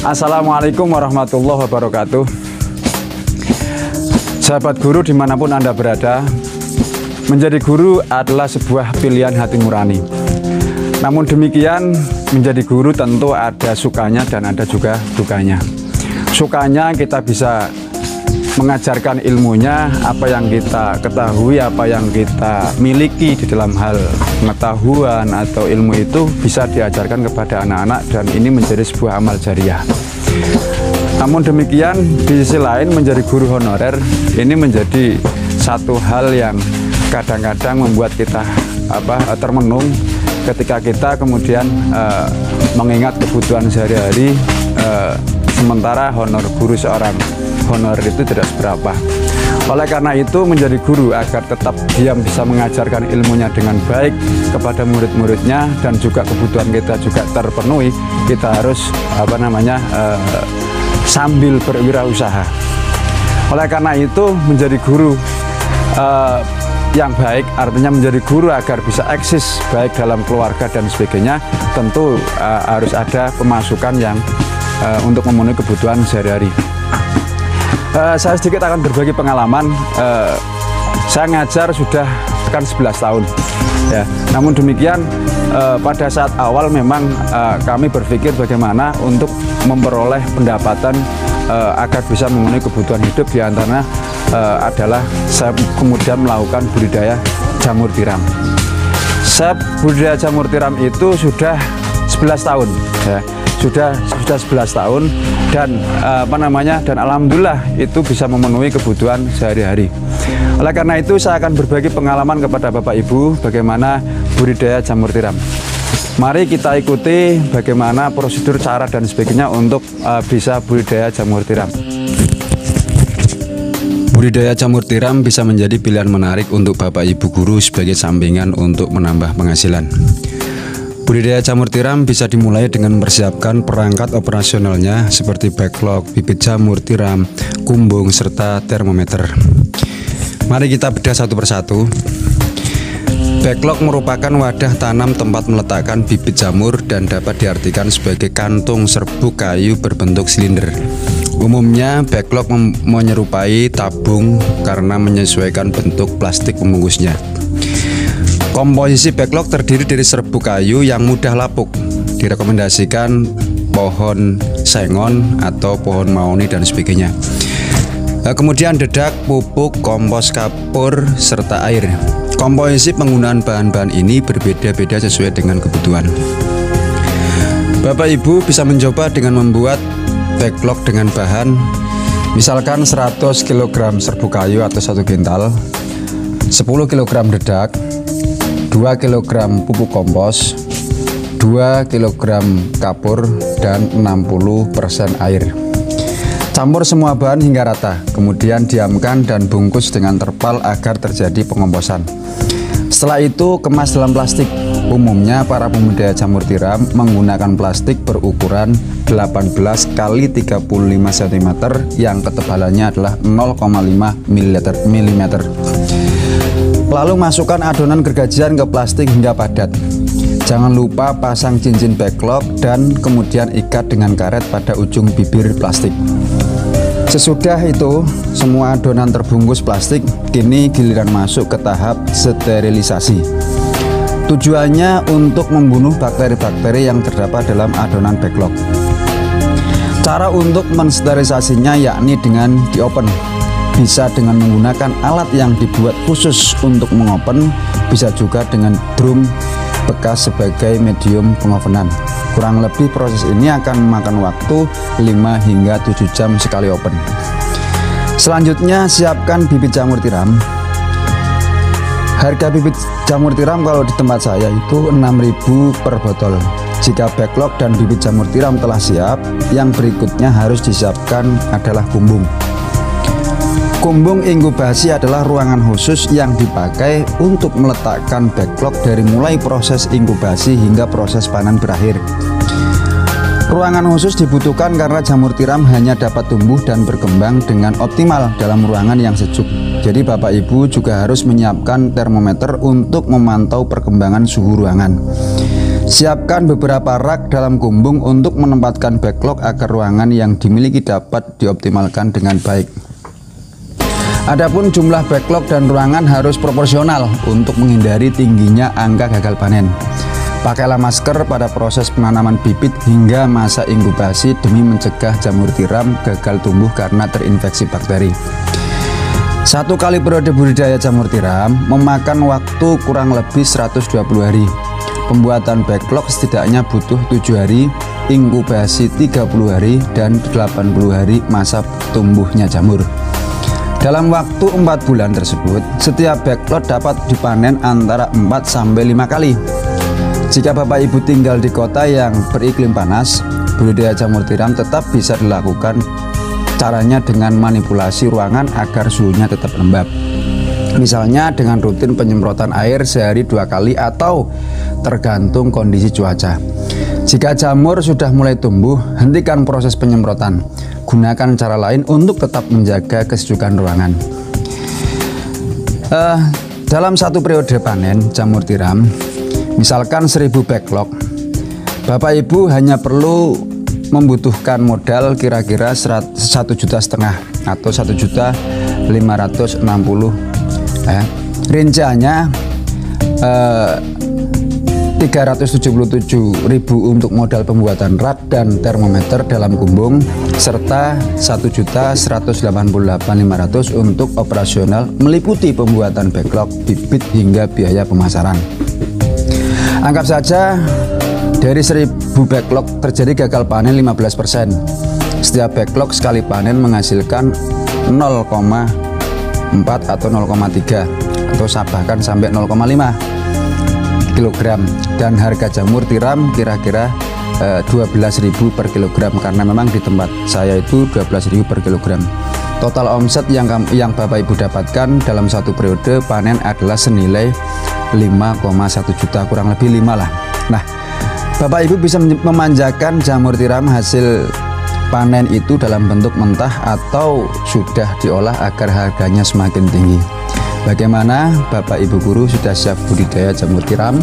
Assalamualaikum warahmatullahi wabarakatuh. Sahabat guru dimanapun Anda berada, menjadi guru adalah sebuah pilihan hati nurani. Namun demikian, menjadi guru tentu ada sukanya dan ada juga dukanya. Sukanya kita bisa mengajarkan ilmunya, apa yang kita ketahui, apa yang kita miliki di dalam hal pengetahuan atau ilmu itu bisa diajarkan kepada anak-anak, dan ini menjadi sebuah amal jariah. Namun demikian, di sisi lain menjadi guru honorer ini menjadi satu hal yang kadang-kadang membuat kita termenung ketika kita kemudian mengingat kebutuhan sehari-hari, sementara honor guru seorang honor itu tidak seberapa. Oleh karena itu, menjadi guru agar tetap dia bisa mengajarkan ilmunya dengan baik kepada murid-muridnya dan juga kebutuhan kita juga terpenuhi, kita harus sambil berwirausaha. Oleh karena itu, menjadi guru yang baik, artinya menjadi guru agar bisa eksis baik dalam keluarga dan sebagainya, tentu harus ada pemasukan yang untuk memenuhi kebutuhan sehari-hari. Saya sedikit akan berbagi pengalaman. Saya ngajar sudah kan 11 tahun ya. Namun demikian, pada saat awal memang kami berpikir bagaimana untuk memperoleh pendapatan agar bisa memenuhi kebutuhan hidup. Di antaranya adalah saya kemudian melakukan budidaya jamur tiram. Saya budidaya jamur tiram itu sudah 11 tahun ya. Sudah 11 tahun dan dan alhamdulillah itu bisa memenuhi kebutuhan sehari-hari. Oleh karena itu, saya akan berbagi pengalaman kepada Bapak Ibu bagaimana budidaya jamur tiram. Mari kita ikuti bagaimana prosedur, cara dan sebagainya untuk bisa budidaya jamur tiram. Budidaya jamur tiram bisa menjadi pilihan menarik untuk Bapak Ibu guru sebagai sampingan untuk menambah penghasilan. Budidaya jamur tiram bisa dimulai dengan mempersiapkan perangkat operasionalnya seperti backlog, bibit jamur tiram, kumbung, serta termometer. Mari kita bedah satu persatu. Backlog merupakan wadah tanam tempat meletakkan bibit jamur dan dapat diartikan sebagai kantung serbuk kayu berbentuk silinder. Umumnya backlog menyerupai tabung karena menyesuaikan bentuk plastik pembungkusnya. Komposisi backlog terdiri dari serbuk kayu yang mudah lapuk. Direkomendasikan pohon sengon atau pohon mahoni dan sebagainya. Kemudian dedak, pupuk, kompos kapur, serta air. Komposisi penggunaan bahan-bahan ini berbeda-beda sesuai dengan kebutuhan. Bapak Ibu bisa mencoba dengan membuat backlog dengan bahan misalkan 100 kg serbuk kayu atau 1 kintal, 10 kg dedak, 2 kg pupuk kompos, 2 kg kapur, dan 60% air. Campur semua bahan hingga rata, kemudian diamkan dan bungkus dengan terpal agar terjadi pengomposan. Setelah itu kemas dalam plastik. Umumnya para pembudidaya jamur tiram menggunakan plastik berukuran 18 x 35 cm yang ketebalannya adalah 0,5 mm. Lalu masukkan adonan gergajian ke plastik hingga padat. Jangan lupa pasang cincin backlog dan kemudian ikat dengan karet pada ujung bibir plastik. Sesudah itu, semua adonan terbungkus plastik. Kini giliran masuk ke tahap sterilisasi. Tujuannya untuk membunuh bakteri-bakteri yang terdapat dalam adonan backlog. Cara untuk mensterilisasinya yakni dengan diopen. Bisa dengan menggunakan alat yang dibuat khusus untuk mengopen, bisa juga dengan drum bekas sebagai medium pengopenan. Kurang lebih proses ini akan memakan waktu 5 hingga 7 jam sekali open. Selanjutnya, siapkan bibit jamur tiram. Harga bibit jamur tiram kalau di tempat saya itu 6.000 per botol. Jika backlog dan bibit jamur tiram telah siap, yang berikutnya harus disiapkan adalah kumbung. Kumbung inkubasi adalah ruangan khusus yang dipakai untuk meletakkan backlog dari mulai proses inkubasi hingga proses panen berakhir. Ruangan khusus dibutuhkan karena jamur tiram hanya dapat tumbuh dan berkembang dengan optimal dalam ruangan yang sejuk. Jadi Bapak Ibu juga harus menyiapkan termometer untuk memantau perkembangan suhu ruangan. Siapkan beberapa rak dalam gumbung untuk menempatkan backlog agar ruangan yang dimiliki dapat dioptimalkan dengan baik. Adapun jumlah backlog dan ruangan harus proporsional untuk menghindari tingginya angka gagal panen. Pakailah masker pada proses penanaman bibit hingga masa inkubasi demi mencegah jamur tiram gagal tumbuh karena terinfeksi bakteri. 1 kali periode budidaya jamur tiram memakan waktu kurang lebih 120 hari. Pembuatan backlog setidaknya butuh 7 hari, inkubasi 30 hari, dan 80 hari masa tumbuhnya jamur. Dalam waktu 4 bulan tersebut, setiap backlog dapat dipanen antara 4-5 kali. Jika Bapak Ibu tinggal di kota yang beriklim panas, budidaya jamur tiram tetap bisa dilakukan. Caranya dengan manipulasi ruangan agar suhunya tetap lembab. Misalnya dengan rutin penyemprotan air sehari 2 kali atau tergantung kondisi cuaca. Jika jamur sudah mulai tumbuh, hentikan proses penyemprotan. Gunakan cara lain untuk tetap menjaga kesejukan ruangan. Dalam satu periode panen jamur tiram, misalkan 1000 backlog, Bapak Ibu hanya perlu membutuhkan modal kira-kira 1,5 juta atau 1.560.000. Rinciannya 377.000 untuk modal pembuatan rak dan termometer dalam gumbung, serta 1.188.500 untuk operasional meliputi pembuatan backlog, bibit hingga biaya pemasaran. Anggap saja dari 1000 backlog terjadi gagal panen 15%. Setiap backlog sekali panen menghasilkan 0,4 atau 0,3 atau bahkan sampai 0,5 kilogram, dan harga jamur tiram kira-kira 12.000 per kilogram, karena memang di tempat saya itu 12.000 per kilogram. Total omset yang Bapak Ibu dapatkan dalam satu periode panen adalah senilai 5,1 juta, kurang lebih 5 lah. Nah, Bapak Ibu bisa memanjakan jamur tiram hasil panen itu dalam bentuk mentah atau sudah diolah agar harganya semakin tinggi. Bagaimana Bapak Ibu guru sudah siap budidaya jamur tiram?